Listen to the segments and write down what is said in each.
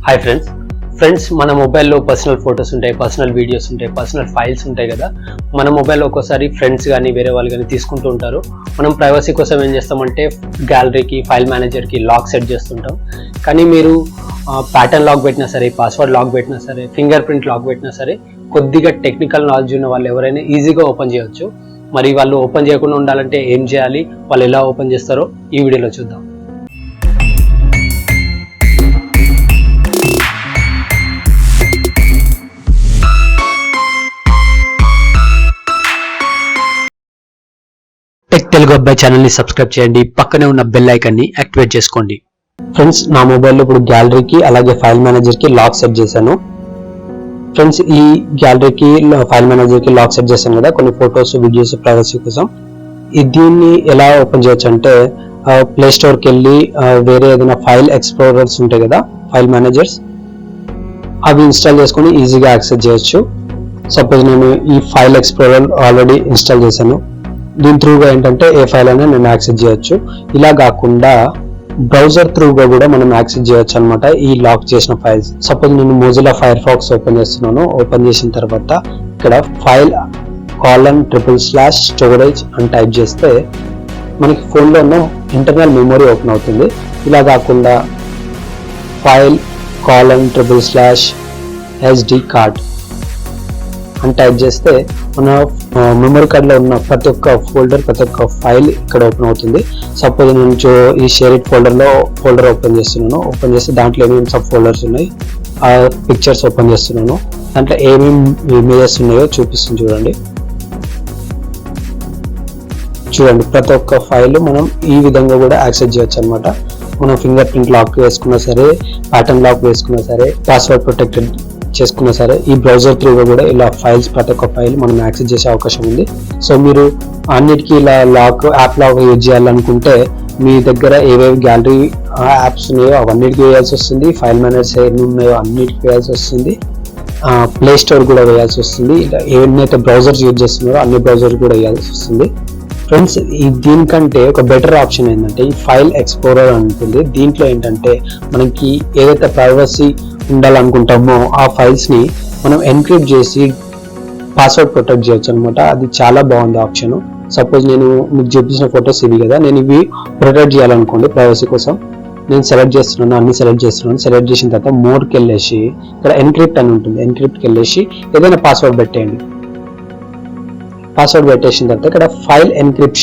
Hi friends మన మొబైల్లో personal photos ఉంటాయి, పర్సనల్ వీడియోస్ ఉంటాయి, పర్సనల్ ఫైల్స్ ఉంటాయి కదా. మన మొబైల్లో ఒక్కోసారి ఫ్రెండ్స్ కానీ వేరే వాళ్ళు కానీ తీసుకుంటూ ఉంటారు. మనం ప్రైవసీ కోసం ఏం చేస్తామంటే గ్యాలరీకి, ఫైల్ మేనేజర్కి లాక్ సెట్ చేస్తుంటాం. కానీ మీరు ప్యాటర్న్ లాక్ పెట్టినా సరే, పాస్వర్డ్ లాక్ పెట్టినా సరే, ఫింగర్ ప్రింట్ లాక్ పెట్టినా సరే, కొద్దిగా టెక్నికల్ నాలెడ్జ్ ఉన్న వాళ్ళు ఎవరైనా ఈజీగా ఓపెన్ చేయవచ్చు. మరి వాళ్ళు ఓపెన్ చేయకుండా ఉండాలంటే ఏం చేయాలి, వాళ్ళు ఎలా ఓపెన్ చేస్తారో ఈ వీడియోలో చూద్దాం. టెక్ తెలుగు అబ్బాయి ఛానల్ని సబ్స్క్రైబ్ చేయండి, పక్కనే ఉన్న బెల్ ఐకాన్ని యాక్టివేట్ చేసుకోండి. ఫ్రెండ్స్, నా మొబైల్లో ఇప్పుడు గ్యాలరీకి అలాగే ఫైల్ మేనేజర్కి లాక్ సెట్ చేశాను. ఫ్రెండ్స్, ఈ గ్యాలరీకి ఫైల్ మేనేజర్కి లాక్ సెట్ చేశాను కదా, కొన్ని ఫొటోస్, వీడియోస్ ప్రైవసీ కోసం. దీన్ని ఎలా ఓపెన్ చేయొచ్చు అంటే ప్లే స్టోర్కి వెళ్ళి వేరే ఏదైనా ఫైల్ ఎక్స్ప్లోరర్స్ ఉంటాయి కదా, ఫైల్ మేనేజర్స్, అవి ఇన్స్టాల్ చేసుకొని ఈజీగా యాక్సెస్ చేయొచ్చు. సపోజ్ నేను ఈ ఫైల్ ఎక్స్ప్లోరర్ ఆల్రెడీ ఇన్స్టాల్ చేశాను. దీని త్రూగా ఏంటంటే ఏ ఫైల్ అయినా నేను యాక్సెస్ చేయొచ్చు. ఇలా కాకుండా బ్రౌజర్ త్రూగా కూడా మనం యాక్సెస్ చేయొచ్చు అనమాట ఈ లాక్ చేసిన ఫైల్స్. సపోజ్ నేను మొజిల్లా ఫైర్ ఫాక్స్ ఓపెన్ చేస్తున్నాను. ఓపెన్ చేసిన తర్వాత ఇక్కడ ఫైల్ :/storage అని టైప్ చేస్తే మనకి ఫోన్లో ఉన్న ఇంటర్నల్ మెమొరీ ఓపెన్ అవుతుంది. ఇలా కాకుండా ఫైల్ :/SD card అని టైప్ చేస్తే మన మెమరీ కార్డ్లో ఉన్న ప్రతి ఒక్క ఫోల్డర్, ప్రతి ఒక్క ఫైల్ ఇక్కడ ఓపెన్ అవుతుంది. సపోజ్ నేను ఈ షేర్ ఇట్ ఫోల్డర్ ఓపెన్ చేస్తున్నాను. ఓపెన్ చేస్తే దాంట్లో ఏమేమి సబ్ ఫోల్డర్స్ ఉన్నాయి, ఆ పిక్చర్స్ ఓపెన్ చేస్తున్నాను. దాంట్లో ఏమేమి ఇమేజెస్ ఉన్నాయో చూపిస్తుంది చూడండి. ప్రతి ఒక్క ఫైల్ మనం ఈ విధంగా కూడా యాక్సెస్ చేయొచ్చు అనమాట. మనం ఫింగర్ ప్రింట్ లాక్ వేసుకున్నా సరే, ప్యాటర్న్ లాక్ వేసుకున్నా సరే, పాస్వర్డ్ ప్రొటెక్టెడ్ చేసుకున్నా సరే, ఈ బ్రౌజర్ త్రూగా కూడా ఇలా ఫైల్స్, ప్రతి ఒక్క ఫైల్ మనం యాక్సెస్ చేసే అవకాశం ఉంది. సో మీరు అన్నిటికీ ఇలా యాప్ లాక్ యూజ్ చేయాలనుకుంటే మీ దగ్గర ఏవేవి గ్యాలరీ యాప్స్ ఉన్నాయో అవన్నిటికీ వేయాల్సి వస్తుంది. ఫైల్ మేనేజర్స్ ఎన్ని ఉన్నాయో అన్నిటికీ వేయాల్సి వస్తుంది. ప్లే స్టోర్ కూడా వేయాల్సి వస్తుంది. ఇలా ఏవైతే బ్రౌజర్స్ యూజ్ చేస్తున్నారో అన్ని బ్రౌజర్స్ కూడా వేయాల్సి వస్తుంది. ఫ్రెండ్స్, దీనికంటే ఒక బెటర్ ఆప్షన్ ఏంటంటే ఈ ఫైల్ ఎక్స్ప్లోరర్ ఉంటుంది. దీంట్లో ఏంటంటే మనకి ఏదైతే ప్రైవసీ ఉండాలనుకుంటామో ఆ ఫైల్స్ని మనం ఎన్క్రిప్ట్ చేసి పాస్వర్డ్ ప్రొటెక్ట్ చేయొచ్చు అనమాట. అది చాలా బాగుంది ఆప్షన్. సపోజ్ నేను మీకు చూపించిన ఫొటోస్ ఇవి కదా, నేను ఇవి ప్రొటెక్ట్ చేయాలనుకోండి ప్రైవసీ కోసం. నేను సెలెక్ట్ చేస్తున్నాను, అన్ని సెలెక్ట్ చేసిన తర్వాత మోర్కి వెళ్ళేసి ఇక్కడ ఎన్క్రిప్ట్ అని ఉంటుంది. ఎన్క్రిప్ట్కి వెళ్ళేసి ఏదైనా పాస్వర్డ్ పెట్టేయండి. పాస్వర్డ్ పెట్టేసిన తర్వాత ఇక్కడ ఫైల్ ఎన్క్రిప్ట్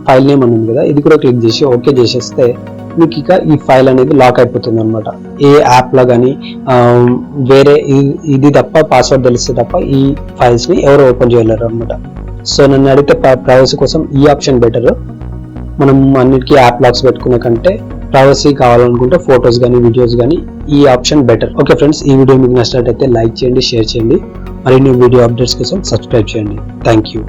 ఫైల్ నేమ్ అని ఉంది కదా, ఇది కూడా క్లిక్ చేసి ఓకే చేసేస్తే మీకు ఇక ఈ ఫైల్ అనేది లాక్ అయిపోతుంది అనమాట. ఏ యాప్లో కానీ వేరే ఇది తప్ప, పాస్వర్డ్ తెలిస్తే తప్ప ఈ ఫైల్స్ని ఎవరు ఓపెన్ చేయలేరు అనమాట. సో నన్ను అడిగితే ప్రైవసీ కోసం ఈ ఆప్షన్ బెటర్. మనం అన్నిటికీ యాప్ లాక్స్ పెట్టుకునే కంటే ప్రైవసీ కావాలనుకుంటే ఫొటోస్ కానీ, వీడియోస్ కానీ ఈ ఆప్షన్ బెటర్. ఓకే ఫ్రెండ్స్, ఈ వీడియో మీకు నచ్చినట్లయితే లైక్ చేయండి, షేర్ చేయండి. మరిన్ని వీడియో అప్డేట్స్ కోసం సబ్స్క్రైబ్ చేయండి. Thank you.